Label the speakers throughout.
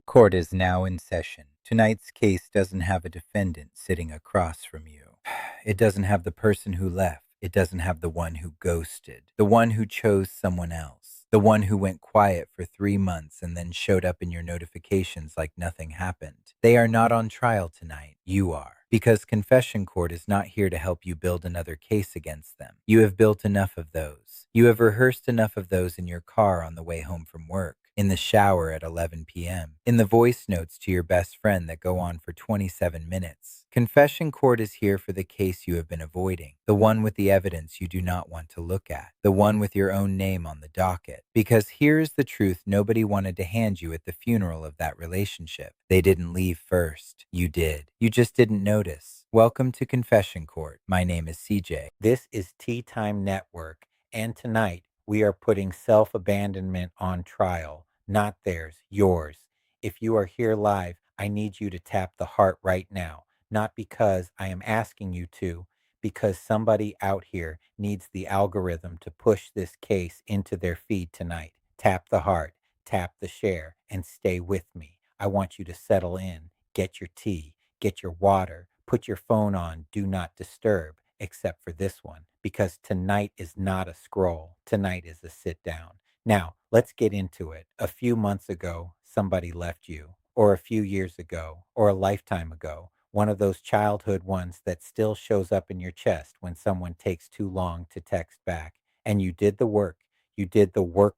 Speaker 1: Court is now in session. Tonight's case doesn't have a defendant sitting across from you. It doesn't have the person who left. It doesn't have the one who ghosted, the one who chose someone else, the one who went quiet for 3 months and then showed up in your notifications like nothing happened. They are not on trial tonight. You are. Because Confession Court is not here to help you build another case against them. You have built enough of those. You have rehearsed enough of those in your car on the way home from work, in the shower at 11 p.m., in the voice notes to your best friend that go on for 27 minutes. Confession Court is here for the case you have been avoiding, the one with the evidence you do not want to look at, the one with your own name on the docket. Because here's the truth nobody wanted to hand you at the funeral of that relationship. They didn't leave first. You did. You just didn't notice. Welcome to Confession Court. My name is C.J.
Speaker 2: This is Tea Time Network, and tonight we are putting self-abandonment on trial, not theirs, yours. If you are here live, I need you to tap the heart right now, not because I am asking you to, because somebody out here needs the algorithm to push this case into their feed tonight. Tap the heart, tap the share, and stay with me. I want you to settle in, get your tea, get your water, put your phone on, do not disturb, except for this one, because tonight is not a scroll. Tonight is a sit down. Now, let's get into it. A few months ago, somebody left you, or a few years ago, or a lifetime ago. One of those childhood ones that still shows up in your chest when someone takes too long to text back. And you did the work. You did the work.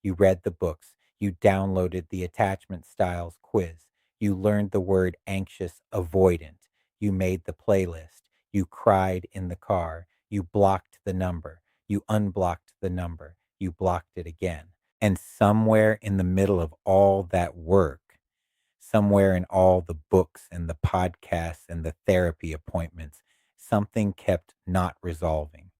Speaker 2: You read the books. You downloaded the attachment styles quiz. You learned the word anxious avoidant. You made the playlist. You cried in the car. You blocked the number. You unblocked the number. You blocked it again. And somewhere in the middle of all that work, somewhere in all the books and the podcasts and the therapy appointments, something kept not resolving.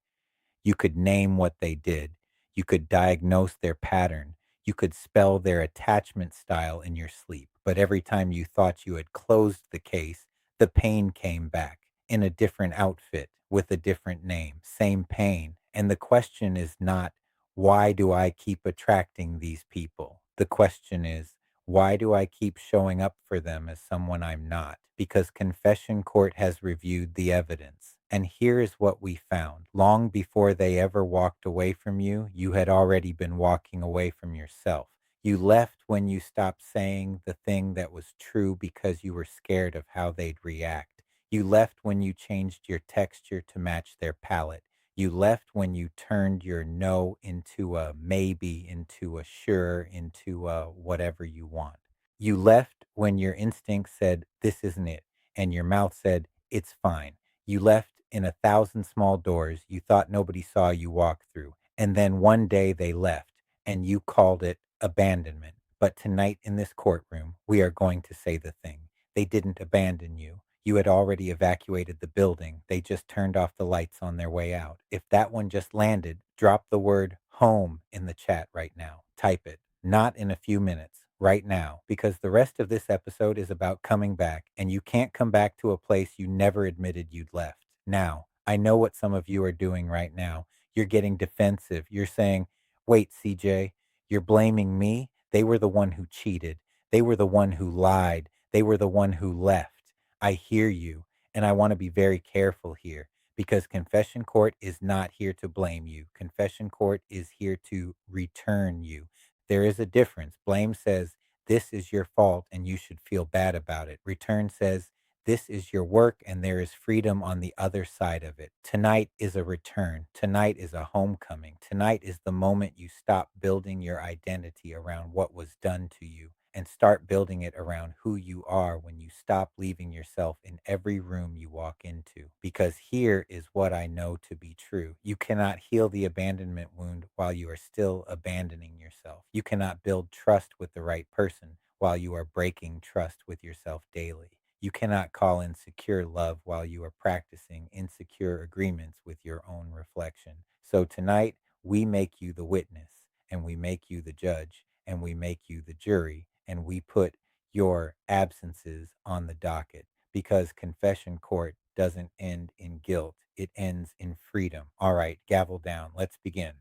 Speaker 2: You could name what they did. You could diagnose their pattern. You could spell their attachment style in your sleep. But every time you thought you had closed the case, the pain came back in a different outfit with a different name, same pain. And the question is not, why do I keep attracting these people? The question is, why do I keep showing up for them as someone I'm not? Because Confession Court has reviewed the evidence. And here is what we found. Long before they ever walked away from you, you had already been walking away from yourself. You left when you stopped saying the thing that was true because you were scared of how they'd react. You left when you changed your texture to match their palette. You left when you turned your no into a maybe, into a sure, into a whatever you want. You left when your instinct said, this isn't it, and your mouth said, it's fine. You left in 1,000 small doors you thought nobody saw you walk through, and then one day they left, and you called it abandonment. But tonight in this courtroom, we are going to say the thing. They didn't abandon you. You had already evacuated the building. They just turned off the lights on their way out. If that one just landed, drop the word home in the chat right now. Type it. Not in a few minutes, right now, because the rest of this episode is about coming back, and you can't come back to a place you never admitted you'd left. Now, I know what some of you are doing right now. You're getting defensive. You're saying, wait, CJ, you're blaming me? They were the one who cheated. They were the one who lied. They were the one who left. I hear you, and I want to be very careful here because Confession Court is not here to blame you. Confession Court is here to return you. There is a difference. Blame says, this is your fault and you should feel bad about it. Return says, this is your work and there is freedom on the other side of it. Tonight is a return. Tonight is a homecoming. Tonight is the moment you stop building your identity around what was done to you and start building it around who you are when you stop leaving yourself in every room you walk into. Because here is what I know to be true. You cannot heal the abandonment wound while you are still abandoning yourself. You cannot build trust with the right person while you are breaking trust with yourself daily. You cannot call in secure love while you are practicing insecure agreements with your own reflection. So tonight, we make you the witness, and we make you the judge, and we make you the jury, and we put your absences on the docket because Confession Court doesn't end in guilt. It ends in freedom. All right, gavel down. Let's begin.